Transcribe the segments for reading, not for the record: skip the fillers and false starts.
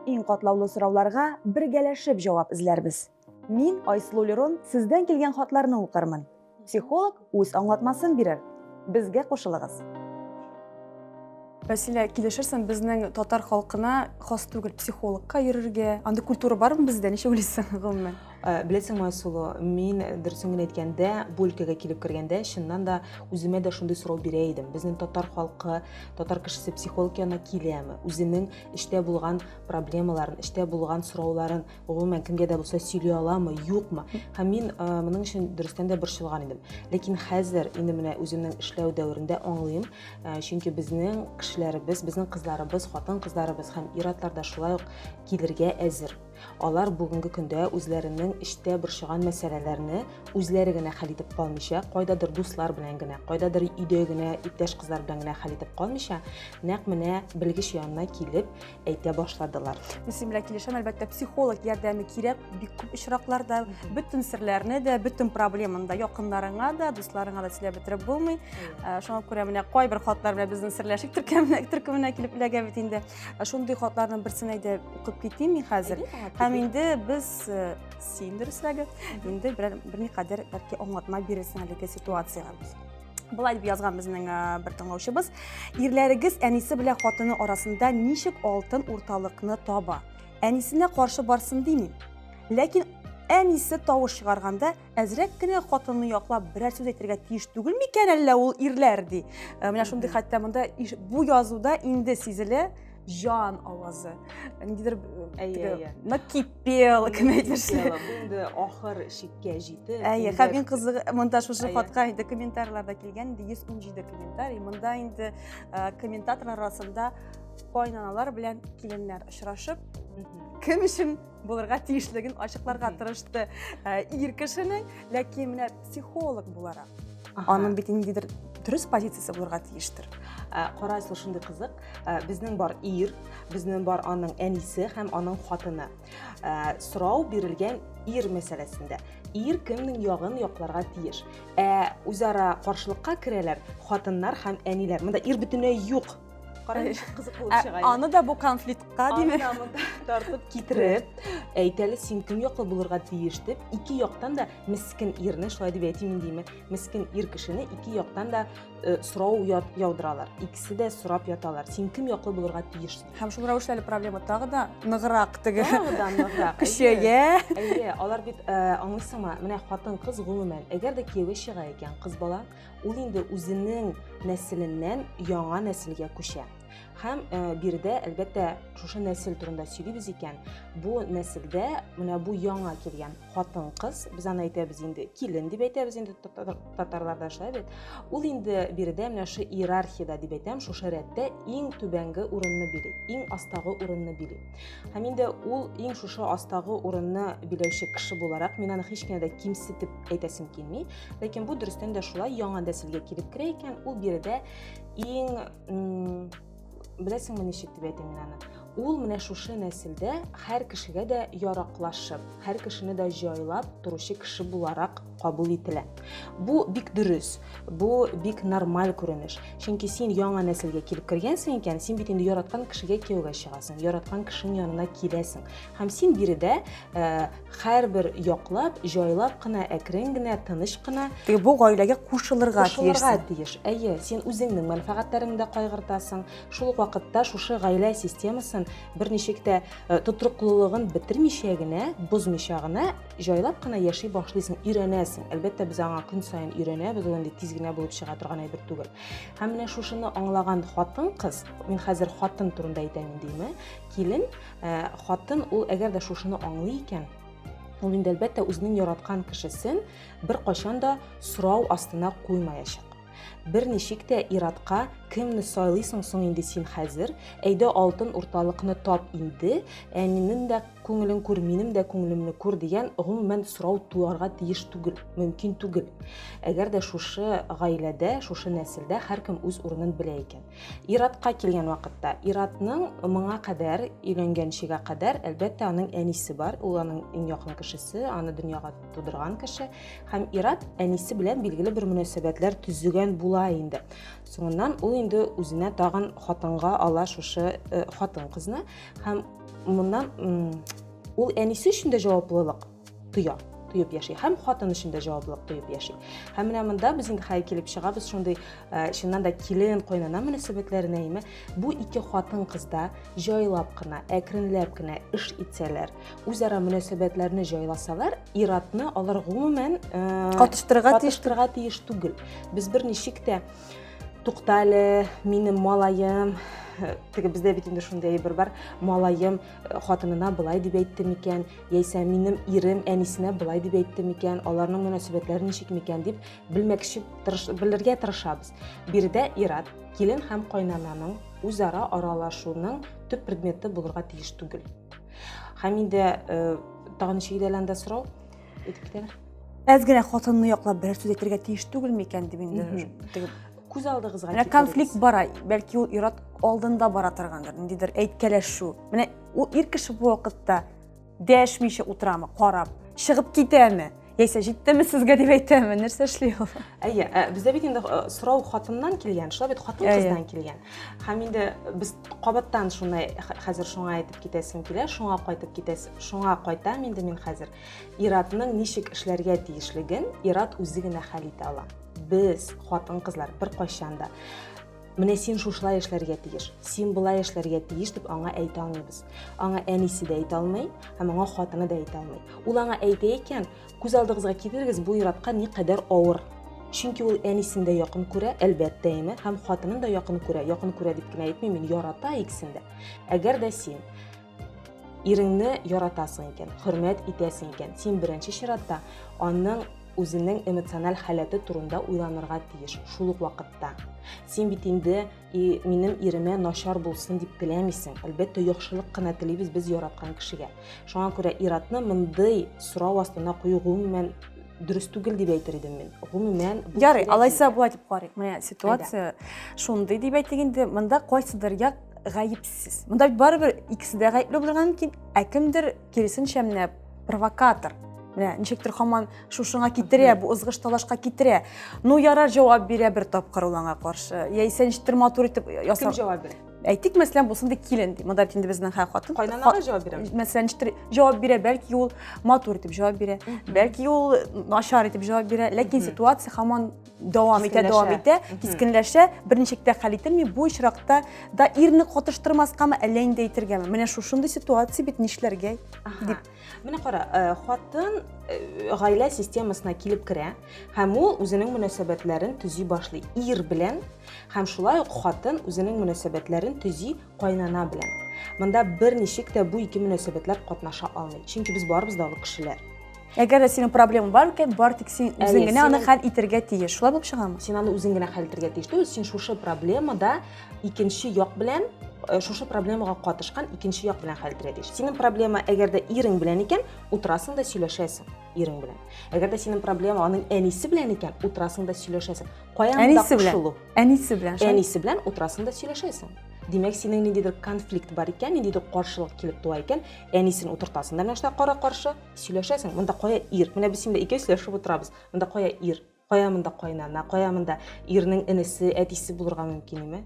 иң катлаулы сорауларга бергәләшеп җавап эзләрбез. Мин Айсылу Лерон сездән килгән хатларны укырмын. Психолог үз аңлатмасын бирер. Безгә кушылыгыз. Василия, килешерсең, безнең татар халкына хас түгел психологка йөрергә. Анда культура бармы бездә? Ничә уйлыйсың гомумән? Беләсең, Айсылу, мин дөресен генә әйткәндә, бу өлкәгә килеп кергәндә, чыннан да үземә дә шундый сорау бирә идем. Безнең татар халкы, татар кешесе психолог янына киләме? Үзенең эштә булган проблемаларын, эштә булган сорауларын гомумән кемгә дә булса сөйли аламы, юкмы? Һәм мин моның өчен дөрестән дә борчылган идем. Ләкин хәзер инде менә үземнең эшләү дәверендә аңлыйм, чөнки безнең кешеләребез, безнең кызларыбыз, хатын кызларыбыз һәм ир-атлар да шулай ук килергә әзер. Алар бүгенге көндә үзләренең эштә борчыган мәсьәләләрне үзләре генә хәл итеп калмыйча, кайдадыр дуслар белән генә, кайдадыр өйдә генә иптәш кызлар белән генә хәл итеп калмыйча, нәкъ менә белгеч янына килеп әйтә башладылар. Мин белән килешәм, әлбәттә психолог ярдәме кирәк, бик күп очракларда бөтен серләрне дә, бөтен проблеманы да якыннарыңа да, дусларыңа да сөйләп бетереп булмый. Шуңа күрә менә кайбер хатлар белән безнең серләшик төркеменә килеп эләгә бит инде. Шундый хатларның берсен әйдә укып китим мин хәзер. Һәм инде без син дөресрәге, инде берникадәр бәлки аңлатма бирәсең әлеге ситуациягә. Булай дип язган безнең бер тыңлаучыбыз. Ирләрегез әнисе белән хатыны арасында ничек алтын урталыкны таба? Әнисенә каршы барсын димим. Ләкин әнисе тавыш чыгарганда әзрәк кенә хатынны яклап берәр сүз әйтергә тиеш түгел микән әллә ул ирләр ди. Менә шундый хәтта монда бу язуда инде сизелә жан авазы. Ниндидер накипел, кем әйтерсең. Инде ахыр шиккә җитеп. Һәм иң кызыгы монда шушы хатка инде комментарийларда килгән 117 комментарий. Монда инде комментаторлар арасында кайнаналар белән киленнәр очрашып, кем өчен булырга тиешлеген ачыкларга тырышты ир кешенең, ләкин менә психолог буларак. Аның бит ниндидер дөрес позициясе булырга тиештер. Карайсыз шундый кызык. Безнең бар ир, безнең бар аның әнисе һәм аның хатыны. Сорау бирелгән ир мәсьәләсендә. Ир кемнең ягын якларга тиеш? Үзара каршылыкка керәләр хатыннар һәм әниләр. Монда ир бөтенләй юк. Карай, кызык булып чыга. Аны да бу конфликтка диме? Аны тартып китереп, әйтәле син кем яклы булырга тиеш дип, ике яктан да мискин ирне, шулай дип әйтим диме, мискин ир кешене ике яктан да сорау яудыралар. Икесе дә сорап яталар. Син кем яклы булырга тиеш? Һәм шул рәвешле проблема тагы да ныграк теге. Ныграк. Кешегә. Алар бит аңлыйсыңмы, менә хатын кыз гомумән, әгәр дә кияүгә чыга икән кыз бала, ул инде үзенең нәселеннән яңа нәселгә күчә. Һәм биредә әлбәттә шушы нәсел турында сөйлибез икән. Бу нәселдә менә бу яңа килгән хатын кыз, без аны әйтәбез инде килен дип әйтәбез инде татарларда шулай бит. Ул инде биредә менә шу иерархияда дип әйтәм, шушы рәттә иң түбәнге урынны били, иң астагы урынны били. Һәм инде ул иң шушы астагы урынны биләүче кеше буларак мин аны һич кенә дә кимсетеп әйтәсем килми, ләкин бу дөрестән дә шулай яңа нәселгә килеп керә икән. Ул биредә иң беләсеңме ничек дип әйтим мин аны? Ул менә шушы нәселдә һәр кешегә дә яраклашып, һәр кешене дә җайлап торучы кеше буларак кабул ителә. Бу бик дөрес, бу бик нормаль күренеш. Чөнки син яңа нәселгә килеп кергәнсең икән, син бит инде яраткан кешегә кияүгә чыгасың, яраткан кешенең янына киләсең. Һәм син биредә һәрбер яклап, җайлап кына, әкрен генә, тыныч кына бу гаиләгә кушылырга тиеш. Син үзеңнең мәнфәгатьләреңне дә кайгыртасың. Шул вакытта шушы гаилә системасын бер ничек тә тотруклылыгын бетермичә генә, бозмичә генә җайлап кына яши башлыйсың, өйрәнәсең. Әлбәттә без аңа көн саен өйрәнәбез, ул инде тиз генә булып чыга торган әйбер түгел. Һәм менә шушыны аңлаган хатын кыз, мин хәзер хатын турында әйтәм диме, килен, хатын ул әгәр дә шушыны аңлый икән, ул инде әлбәттә үзенең яраткан кешесен бер кайчан да сорау астына куймаячак. Бер ничек тә иратка кемне сайлыйсың соң инде син хәзер, әйдә алтын урталыкны тап инде, әнинең дә күңелен күр, минем дә күңелемне күр дигән гомумән сорау туарга тиеш түгел, мөмкин түгел. Әгәр дә шушы гаиләдә, шушы нәселдә һәркем үз урынын белә икән. Иратка килгән вакытта, иратның моңа кадәр, өйләнгәнчегә кадәр, әлбәттә аның әнисе бар, ул аның иң якын кешесе, аны дөньяга тудырган кеше, һәм ират әнисе белән билгеле бер мөнәсәбәтләр төзүгән белән була инде. Соңыннан ул инде үзенә тагын хатынга ала шушы хатын кызны һәм моннан ул әнисе өчен дә җаваплылык тоеп яши һәм хатын өчен дә җаваплылык тоеп яши. Һәм менә монда без инде хәй килеп чыгабыз шундый чыннан да килен кайнана мөнәсәбәтләренә име. Бу ике хатын кызда җайлап кына, әкренләп кенә эш итсәләр, үзара мөнәсәбәтләрне җайласалар, иратны алар гомумән Катыштырырга тиеш түгел. Без берничек тә туктале, минем малаем, теге бездә бит инде шундый бер бар, малаем хатынына былай дип әйтте микән, яисә минем ирем әнисенә былай дип әйтте микән, аларның мөнәсәбәтләре ничек микән дип белергә тырышабыз. Биредә ират, килен һәм кайнананың үзара аралашуының төп предметы булырга тиеш түгел. Һәм инде тагын ничек ТЕЛЕНДӘ сорау әйтеп китәләр. Әз генә хатынны яклап бер сүз әйтергә тиеш түгел микән дип инде. Күз алдыгызга Менә конфликт бара, бәлки ул ират алдында бара торгандыр, ниндидер әйткәләшү. Менә ул ир кеше бу вакытта дәшмичә утырамы, карап, чыгып китәме? Яисә җиттеме сезгә дип әйтәме? Нәрсә эшли ул? Әйе, бездә бит инде сорау хатыннан килгән, шулай бит хатын кыздан килгән. Һәм инде без кабаттан шуны хәзер шуңа әйтеп китәсем килә, шуңа кайтам инде мин хәзер. Иратның ничек эшләргә тиешлеген ират үзе генә хәл итә ала. Biz хатын кызлар бер кайчанда менә син шушылай эшләргә тиеш, син булай эшләргә тиеш дип аңа әйтә алмыйбыз. Аңа әнисе дә әйтә алмый, һәм аңа хатыны да әйтә алмый. Ул аңа әйтә икән, күз алдыгызга китерегез бу иратка никадәр авыр. Чөнки ул әнисен дә якын күрә, әлбәттә име, һәм хатынын да якын күрә. Якын күрә дип кенә әйтмим, мин ярата икесен дә. Әгәр дә син иреңне яратасың икән, хөрмәт итәсең икән, син беренче чиратта аның үзенең эмоциональ халаты турында уйланырга тиеш шул ук вакытта. Син бит инде минем иремә начар булсын дип теләмисең. Әлбәттә яхшылык кына телибез без яраткан кешегә. Шуңа күрә иратны мондый сорау астына кую гомумән дөрес түгел дип әйтер идем мин. Гомумән Ярый, алайса булай дип карыйк. Менә ситуация шундый дип әйтгәндә, монда кайсыдыр як гаепсез. Монда бит барыбер икесе дә гаепле булырга мөмкин, ә кемдер киресенчә менә провокатор. Менә ничектер һаман шушыңа китерә, бу ызгыш талашка китерә. Ну ярар җавап бирә бер тапкыр ул аңа каршы. Яисә ничектер матур итеп ясар. Кем җавап бирә? Әйтик, мәсәлән, булсын ди килен ди. Монда бит инде безнең хатын. Кайнанага җавап бирә. Мәсәлән, ничектер җавап бирә, бәлки ул матур итеп җавап бирә, бәлки ул начар итеп җавап бирә, ләкин ситуация һаман дәвам итә, кискенләшә, берничек тә хәл ителми. Бу очракта да ирне катыштырмаскамы, әллә инде әйтергәме? Менә шушындый ситуация бит нишләргә дип. Менә кара, хатын гаилә системасына килеп керә, һәм ул үзенең мөнәсәбәтләрен төзи башлый ир белән, һәм шулай ук хатын үзенең мөнәсәбәтләрен төзи кайнана белән. Монда берничек тә бу ике мөнәсәбәтләр катнаша алмый. Чөнки без барыбыз да кешеләр. Әгәр синең проблемаң бар икән, бар тик син үзең генә аны хәл итәргә тиеш. Шулай булып чыгамы? Син аны үзең генә хәл итәргә тиеш түгел, син шушы проблемада икенче як белән шушы проблемага катышкан икенче як белән хәл итәргә тиеш. Синең проблема әгәр дә ирең белән икән, утырасың да сөйләшәсең ирең белән. Әгәр дә синең проблема аның әнисе белән икән, утырасың да сөйләшәсең. Каян да кушылу? Әнисе белән. Әнисе белән утырасың да сөйләшәсең. Димәк, синең ниндидер конфликт бар икән, ниндидер каршылык килеп туа икән, әнисен утыртасың да менә шулай кара-каршы сөйләшәсең. Монда кая ир? Менә без инде икәү сөйләшеп утырабыз. Монда кая ир? Кая монда кайнана? Кая монда ирнең энесе, әтисе булырга мөмкин име?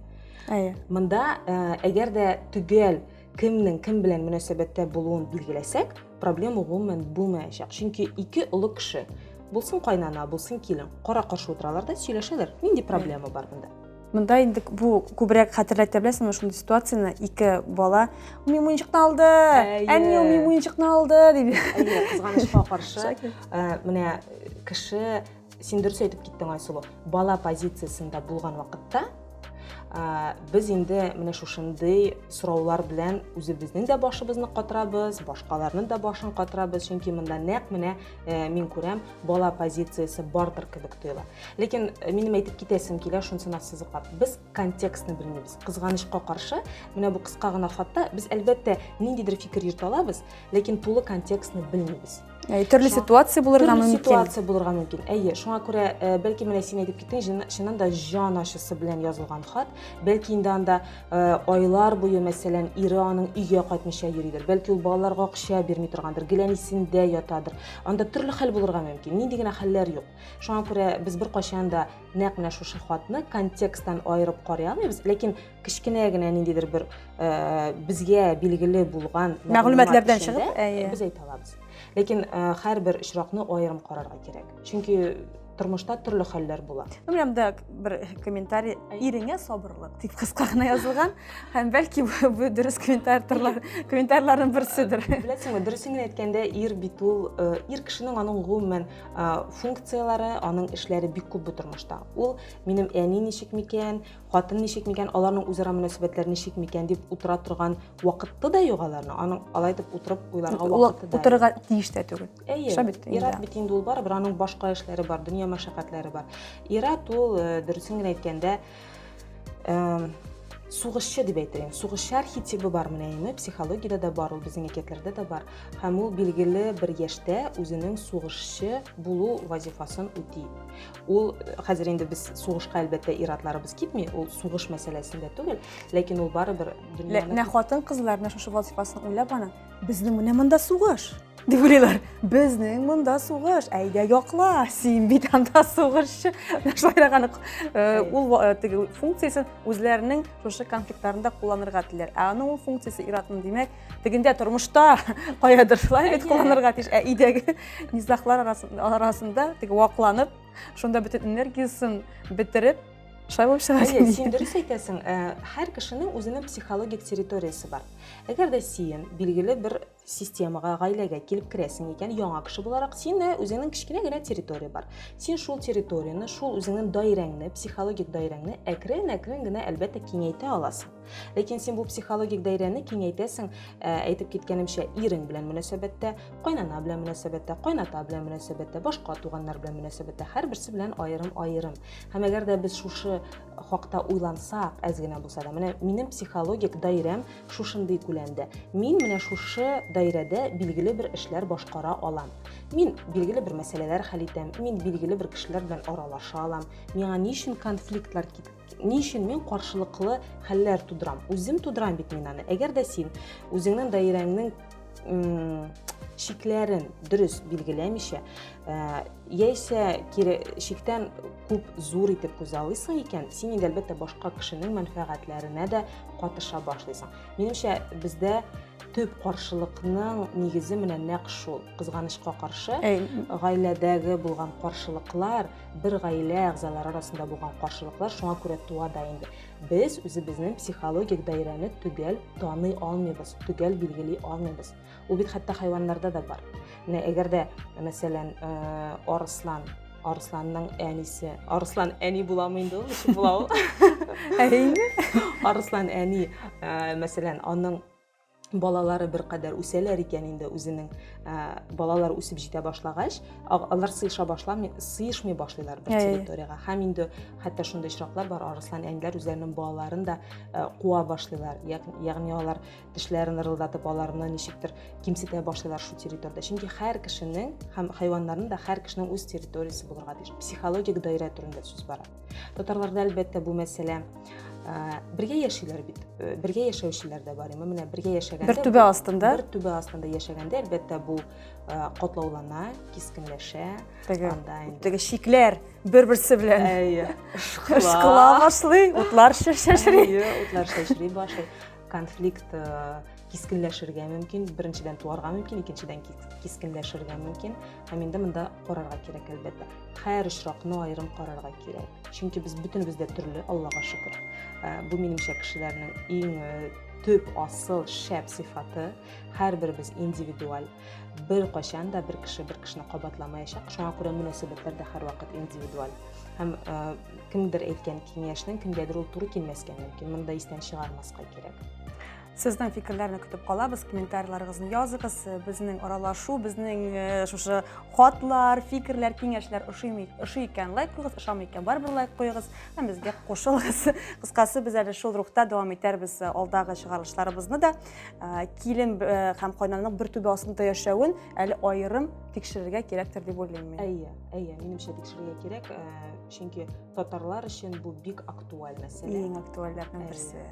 Монда әгәр дә түгел кемнең кем белән мөнәсәбәттә булуын билгеләсәк, проблема гомумән булмаячак. Чөнки ике улы кеше, булсын кайнана, булсын килен, кара-каршы утыралар да сөйләшәләр. Нинди проблема бар монда? Монда инде бу күбрәк хәтерләтә беләсеңме шундый ситуацияны, ике бала "Мин муенчыкны алды, әни ул мин муенчыкны алды" дип. Әйе, кызганычка каршы, менә кеше син дөрес әйтеп киттең Айсылу, бала позициясында булган вакытта без инде менә шушындый сораулар белән үзебезнең дә башыбызны катырабыз, башкаларның да башын катырабыз, чөнки монда нәкъ менә мин күрәм, бала позициясе бардыр кебек тоела. Ләкин минем әйтеп китәсем килә шунысына сызыклап. Без контекстны белмибез. Кызганычка каршы, менә бу кыска гына хатта без әлбәттә ниндидер фикер йөртә алабыз, ләкин тулы контекстны белмибез. Төрле ситуация булырга Төрле мөмкин. ситуация булырга мөмкин. Әйе, шуңа күрә бәлки менә син әйтеп киттең, чыннан да җан ачысы белән язылган хат. Бәлки инде анда айлар буе мәсәлән ире аның өйгә кайтмыйча йөридер. Бәлки ул балаларга акча бирми торгандыр, геләнисендә ятадыр. Анда төрле хәл булырга мөмкин. Нинди генә хәлләр юк. Шуңа күрә без бер кайчан да нәкъ менә шушы хатны контекстан аерып карый алмыйбыз, ләкин кечкенә генә ниндидер бер безгә билгеле булган Мәгълүматлардан эчендә чыгып, без әйтә алабыз. Ләкин һәрбер очракны аерым карарга кирәк. Чөнки тормышта төрле хәлләр була. Менә монда бер комментарий иреңә сабырлык дип кыска гына язылган. Һәм бәлки бу дөрес комментарийларның берседер. Беләсеңме, дөресен әйткәндә ир бит ул ир кешенең аның гомумән функциялары, аның эшләре бик күп бу тормышта. Ул минем әни ничек микән, хатын ничек микән, аларның үзара мөнәсәбәтләре ничек микән дип утыра торган вакыты да юк аларның. Аның алай дип утырып уйларга вакыты да. Утырырга тиеш тә түгел. Ират бит инде ул бар, бер аның башка эшләре бар, дөнья мәшәкатьләре бар. Ират ул дөресен әйткәндә сугышчы дип әйтәм. Сугышчы архетипы бар менә, психологиядә дә бар, ул безнең әкиятләрдә дә бар. Һәм ул билгеле бер яшьтә үзенең сугышчы булу вазифасын үти. Ул хәзер инде без сугышка әлбәттә иратларыбыз китми, ул сугыш мәсьәләсендә түгел, ләкин ул барыбер дөньяны. Менә хатын кызларына шушы вазифасын уйлап ана, безнең менә монда сугыш дип уйлыйлар. Безнең монда сугыш, әйдә якла, син бит анда сугышчы. Шулайраган ул теге функциясын үзләренең шушы конфликтларында кулланырга теләр. Аның ул функциясы иратның димәк, тегендә тормышта каядыр шулай дип кулланырга тиеш. Өйдәге низахлар арасында теге вакланып, шунда бөтен энергиясын битереп, шулай булып чыга. Син дөрес әйтәсең, һәр кешенең үзенең психологик территориясы бар. Әгәр дә син билгеле бер системага, гаиләгә килеп керәсең икән, яңа кеше буларак, син үзеңнең кечкенә генә территория бар. Син шул территорияны, шул үзеңнең даирәңне, психологик даирәңне әкрен-әкрен генә әлбәттә киңәйтә аласың. Ләкин син бу психологик даирәне киңәйтәсең, әйтеп киткәнемчә, ирең белән мөнәсәбәттә, кайнана белән мөнәсәбәттә, кайната белән мөнәсәбәттә, башка туганнар белән мөнәсәбәттә, һәрберсе белән аерым-аерым. Һәм әгәр дә без шушы хакта уйлансак, әз генә булса да, менә минем психологик даирәм шушындый күләмдә. Мин менә шушы даирәдә билгеле бер эшләр башкара алам. Мин билгеле бер мәсьәләләр хәл итәм, мин билгеле бер кешеләр белән аралаша алам. Миңа ни өчен конфликтлар ни өчен мин каршылыклы хәлләр тудырам? Үзем тудырам бит мин аны. Әгәр дә син үзеңнең даирәңнең шикләрен дөрес билгеләмичә, яисә шиктән күп зур итеп күзаллыйсың икән, син инде әлбәттә башка кешенең мәнфәгатьләренә дә катыша башлыйсың. Минемчә, бездә төп каршылыкның нигезе менә нәкъ шул. Кызганычка каршы, гаиләдәге булган каршылыклар, бер гаилә әгъзалары арасында булган каршылыклар шуңа күрә туа да инде. Без үзебезнең психологик даирәне түгел таный алмыйбыз, түгел билгели алмыйбыз. Ул бит хәтта хайваннарда да бар. Әгәр дә, мәсәлән, арысланның әнисе, арыслан әни буламы инде ул, ничек була ул? Арыслан әни, мәсәлән, аның балалары бер кадәр үсәләр икән инде, үзенең балалар үсеп җитә башлагач, алар сыйышмый башлыйлар бер территорияга. Һәм инде хәтта шундый очраклар бар, арыслан әниләр үзләренең балаларын да куа башлыйлар. Ягъни алар тешләрен ырылдатып, аларны ничектер кимсетә башлыйлар шу территорияда. Чөнки һәр кешенең һәм хайваннарның да һәр кешенең үз территориясе булырга тиеш. Психологик даирә турында сүз бара. Татарларда әлбәттә бу мәсьәлә бергә яшиләр бит. Бергә яшәүчеләр дә бар. Менә бергә яшәгәндә, бер түбә астында яшәгәндә әлбәттә бу катлаулана, кискенләшә. Теге шикләр бер-берсе белән шкыла башлый, утлар шәшри башлый. Конфликт кискенләшергә мөмкин, беренчедән туарга мөмкин, икенчедән кискенләшергә мөмкин. Һәм инде монда карарга кирәк әлбәттә. Һәр очракны аерым карарга кирәк. Чөнки без бөтенебез дә төрле, Аллага шөкер. Бу минемчә кешеләрнең иң төп асыл шәп сыйфаты. Һәрберебез индивидуаль. Бер кайчан да бер кешене кабатламаячак. Шуңа күрә мөнәсәбәтләр дә һәрвакыт индивидуаль. Һәм кемдер әйткән киңәшнең кемгәдер ул туры килмәскә мөмкин. Монда истән чыгармаска кирәк. Сезнең фикерләрне көтеп калабыз, комментарийларыгызны языгыз. Безнең аралашу, безнең шушы хатлар, фикерләр, киңәшләр ошый икән лайк куйгыз, ошамый икән барыбер лайк куйгыз һәм безгә кушылыгыз. Кыскасы, без әле шул рухта дәвам итәрбез алдагы чыгарылышларыбызны да. Килен һәм кайнаның бер түбә астында яшәвен әле аерым тикшерергә кирәктер дип уйлыйм мин. Минемчә тикшерергә кирәк, чөнки татарлар өчен бу бик актуаль мәсьәлә. Иң актуальләрдән берсе.